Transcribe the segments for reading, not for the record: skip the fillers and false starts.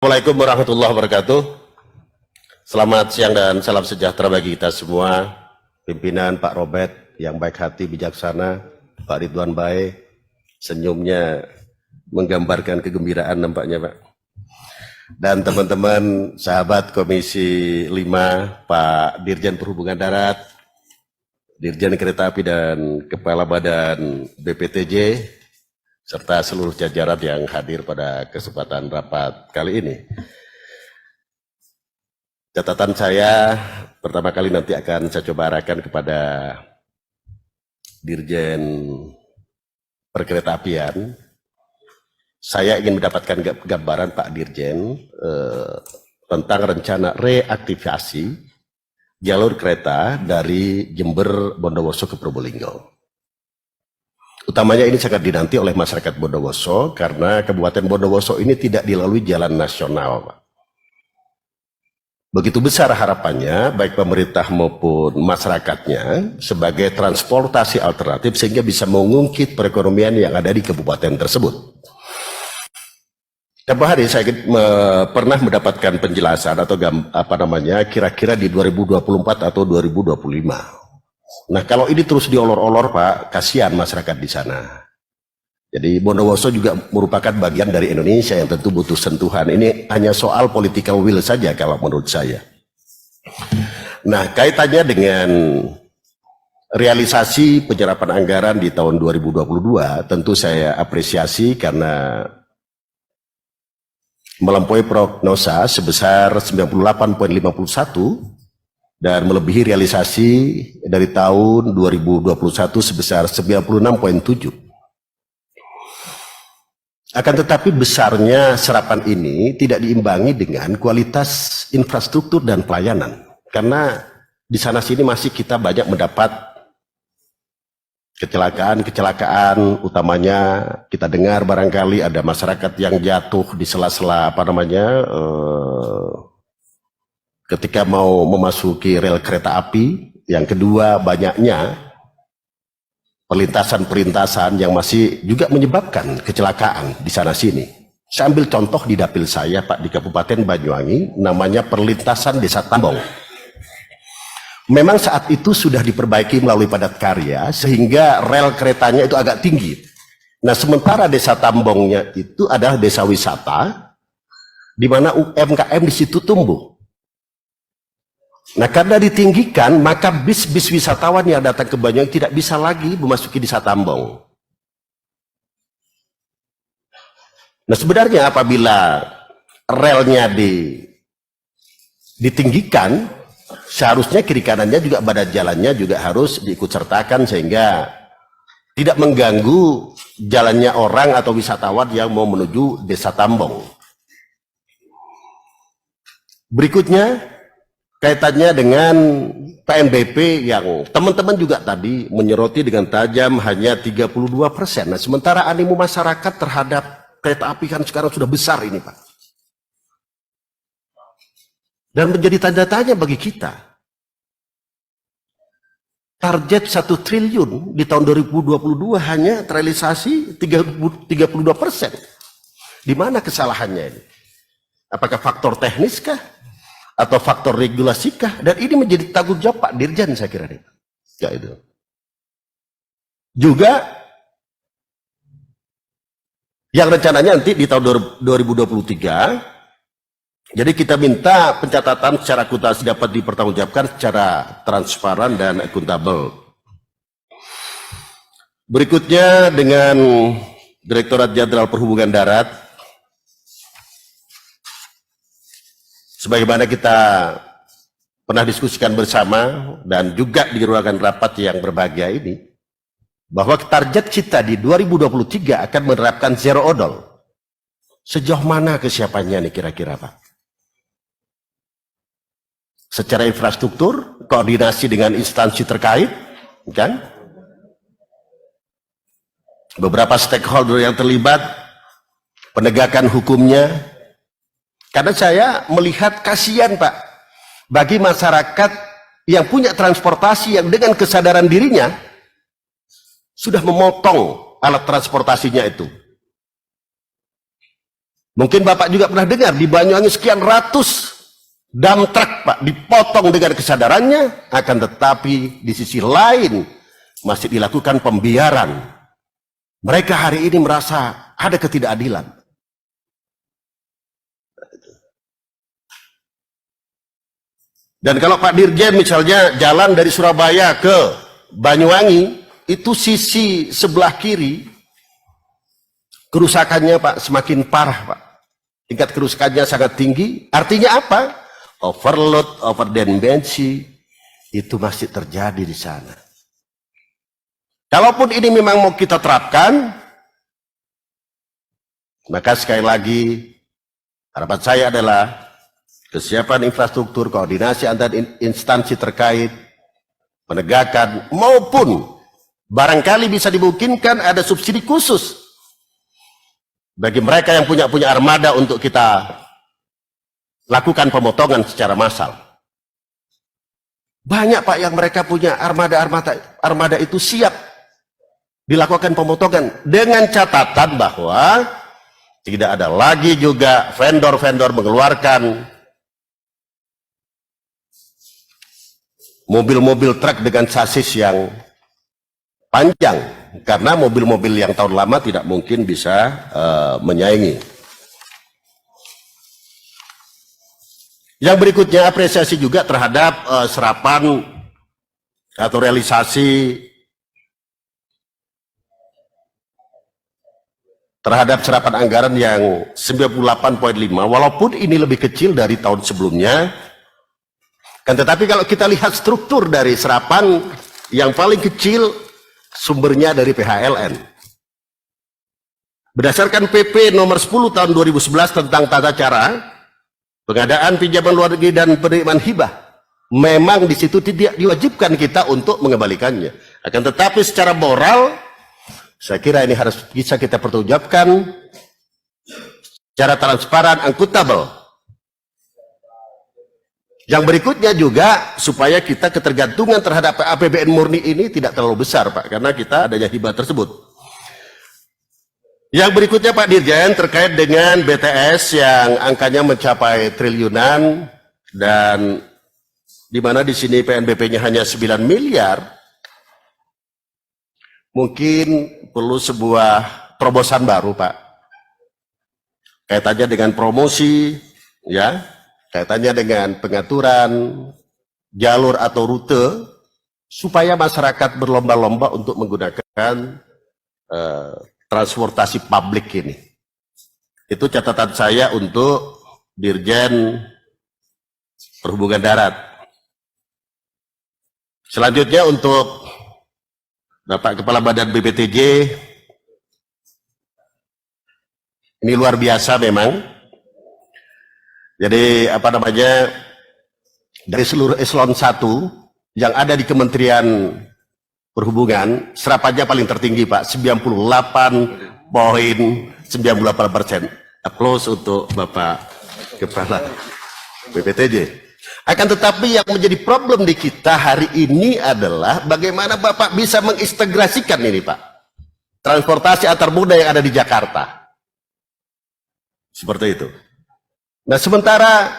Assalamualaikum warahmatullahi wabarakatuh. Selamat siang dan salam sejahtera bagi kita semua. Pimpinan Pak Robert yang baik hati, bijaksana, Pak Ridwan baik, senyumnya menggambarkan kegembiraan nampaknya Pak. Dan teman-teman sahabat Komisi 5, Pak Dirjen Perhubungan Darat, Dirjen Kereta Api dan Kepala Badan BPTJ, serta seluruh jajaran yang hadir pada kesempatan rapat kali ini. Catatan saya pertama kali nanti akan saya coba arahkan kepada Dirjen Perkeretaapian. Saya ingin mendapatkan gambaran Pak Dirjen tentang rencana reaktivasi jalur kereta dari Jember, Bondowoso ke Probolinggo. Utamanya ini sangat dinanti oleh masyarakat Bondowoso karena Kabupaten Bondowoso ini tidak dilalui jalan nasional, Pak. Begitu besar harapannya baik pemerintah maupun masyarakatnya sebagai transportasi alternatif sehingga bisa mengungkit perekonomian yang ada di kabupaten tersebut. Tempoh hari saya pernah mendapatkan penjelasan atau kira-kira di 2024 atau 2025. Nah, kalau ini terus diolor-olor, Pak, kasihan masyarakat di sana. Jadi Bondowoso juga merupakan bagian dari Indonesia yang tentu butuh sentuhan. Ini hanya soal political will saja kalau menurut saya. Nah, kaitannya dengan realisasi penyerapan anggaran di tahun 2022, tentu saya apresiasi karena melampaui prognosa sebesar 98,51 dan melebihi realisasi dari tahun 2021 sebesar 96,7. Akan tetapi besarnya serapan ini tidak diimbangi dengan kualitas infrastruktur dan pelayanan. Karena di sana sini masih kita banyak mendapat kecelakaan, utamanya kita dengar barangkali ada masyarakat yang jatuh di sela-sela ketika mau memasuki rel kereta api. Yang kedua, banyaknya perlintasan-perlintasan yang masih juga menyebabkan kecelakaan di sana sini. Saya ambil contoh di dapil saya, Pak, di Kabupaten Banyuwangi, namanya perlintasan Desa Tambong. Memang saat itu sudah diperbaiki melalui padat karya sehingga rel keretanya itu agak tinggi. Nah, sementara Desa Tambongnya itu adalah desa wisata di mana UMKM di situ tumbuh. Nah, karena ditinggikan, maka bis-bis wisatawan yang datang ke Banyuwangi tidak bisa lagi memasuki Desa Tambong. Nah, sebenarnya apabila relnya ditinggikan, seharusnya kiri kanannya juga badan jalannya juga harus diikut sertakan sehingga tidak mengganggu jalannya orang atau wisatawan yang mau menuju Desa Tambong. Berikutnya, kaitannya dengan PNBP yang teman-teman juga tadi menyoroti dengan tajam hanya 32%. Nah, sementara animo masyarakat terhadap kereta api kan sekarang sudah besar ini, Pak. Dan menjadi tanda tanya bagi kita. Target 1 triliun di tahun 2022 hanya terrealisasi 32%. Di mana kesalahannya ini? Apakah faktor teknis kah? Atau faktor regulasikah? Dan ini menjadi tanggung jawab Pak Dirjen saya kira nih. Ya itu. Juga yang rencananya nanti di tahun 2023, jadi kita minta pencatatan secara akuntansi dapat dipertanggungjawabkan secara transparan dan akuntabel. Berikutnya dengan Direktorat Jenderal Perhubungan Darat, sebagaimana kita pernah diskusikan bersama dan juga di ruangan rapat yang berbahagia ini, bahwa target kita di 2023 akan menerapkan zero odol. Sejauh mana kesiapannya nih kira-kira, Pak? Secara infrastruktur, koordinasi dengan instansi terkait, kan? Beberapa stakeholder yang terlibat, penegakan hukumnya. Karena saya melihat kasihan, Pak, bagi masyarakat yang punya transportasi yang dengan kesadaran dirinya sudah memotong alat transportasinya itu. Mungkin Bapak juga pernah dengar di Banyuwangi sekian ratus dump truck Pak dipotong dengan kesadarannya, akan tetapi di sisi lain masih dilakukan pembiaran. Mereka hari ini merasa ada ketidakadilan. Dan kalau Pak Dirjen misalnya jalan dari Surabaya ke Banyuwangi, itu sisi sebelah kiri kerusakannya Pak semakin parah Pak. Tingkat kerusakannya sangat tinggi. Artinya apa? Overload, overdimensi itu masih terjadi di sana. Kalaupun ini memang mau kita terapkan, maka sekali lagi harapan saya adalah kesiapan infrastruktur, koordinasi antar instansi terkait, penegakan maupun barangkali bisa dimungkinkan ada subsidi khusus bagi mereka yang punya armada untuk kita lakukan pemotongan secara massal. Banyak Pak yang mereka punya armada itu siap dilakukan pemotongan dengan catatan bahwa tidak ada lagi juga vendor-vendor mengeluarkan mobil-mobil truk dengan sasis yang panjang, karena mobil-mobil yang tahun lama tidak mungkin bisa menyaingi. Yang berikutnya apresiasi juga terhadap serapan atau realisasi terhadap serapan anggaran yang 98,5, walaupun ini lebih kecil dari tahun sebelumnya. Kan tetapi kalau kita lihat struktur dari serapan, yang paling kecil sumbernya dari PHLN. Berdasarkan PP nomor 10 tahun 2011 tentang tata cara pengadaan pinjaman luar negeri dan penerimaan hibah, memang di situ tidak diwajibkan kita untuk mengembalikannya. Akan tetapi secara moral, saya kira ini harus bisa kita pertanggungjawabkan secara transparan, akuntabel. Yang berikutnya juga supaya kita ketergantungan terhadap APBN murni ini tidak terlalu besar Pak, karena kita adanya hibah tersebut. Yang berikutnya Pak Dirjen terkait dengan BTS yang angkanya mencapai triliunan, dan di mana di sini PNBP-nya hanya 9 miliar, mungkin perlu sebuah terobosan baru Pak, kaitannya dengan promosi, ya, kaitannya dengan pengaturan jalur atau rute supaya masyarakat berlomba-lomba untuk menggunakan transportasi publik ini. Itu catatan saya untuk Dirjen Perhubungan Darat. Selanjutnya untuk Bapak Kepala Badan BPTJ, ini luar biasa memang. Jadi dari seluruh eselon 1 yang ada di Kementerian Perhubungan, serapannya paling tertinggi Pak, 98,98%. Aplaus untuk Bapak Kepala BPTJ. Akan tetapi yang menjadi problem di kita hari ini adalah bagaimana Bapak bisa mengintegrasikan ini Pak, transportasi antar moda yang ada di Jakarta. Seperti itu. Nah sementara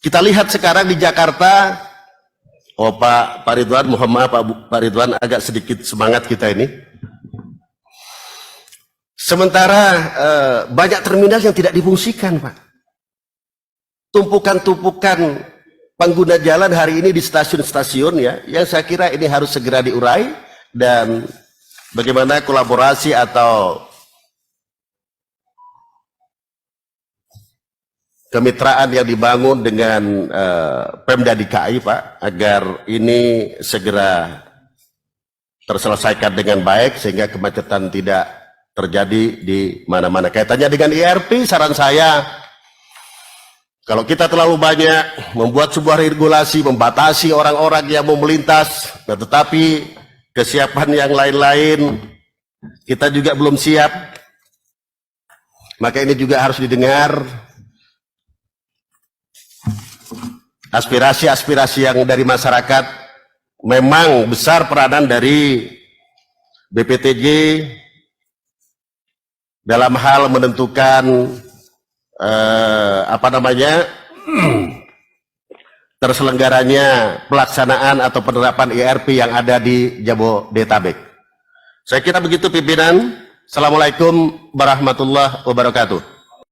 kita lihat sekarang di Jakarta, Pak Ridwan, mohon maaf Pak Ridwan, agak sedikit semangat kita ini. Sementara banyak terminal yang tidak difungsikan Pak. Tumpukan-tumpukan pengguna jalan hari ini di stasiun-stasiun ya, yang saya kira ini harus segera diurai, dan bagaimana kolaborasi atau kemitraan yang dibangun dengan Pemda DKI Pak, agar ini segera terselesaikan dengan baik sehingga kemacetan tidak terjadi di mana-mana. Kaitannya dengan IRP, saran saya, kalau kita terlalu banyak membuat sebuah regulasi, membatasi orang-orang yang mau melintas, nah, tetapi kesiapan yang lain-lain kita juga belum siap, maka ini juga harus didengar. Aspirasi-aspirasi yang dari masyarakat, memang besar peranan dari BPTJ dalam hal menentukan terselenggaranya pelaksanaan atau penerapan ERP yang ada di Jabodetabek. Saya kira begitu pimpinan. Assalamualaikum warahmatullahi wabarakatuh.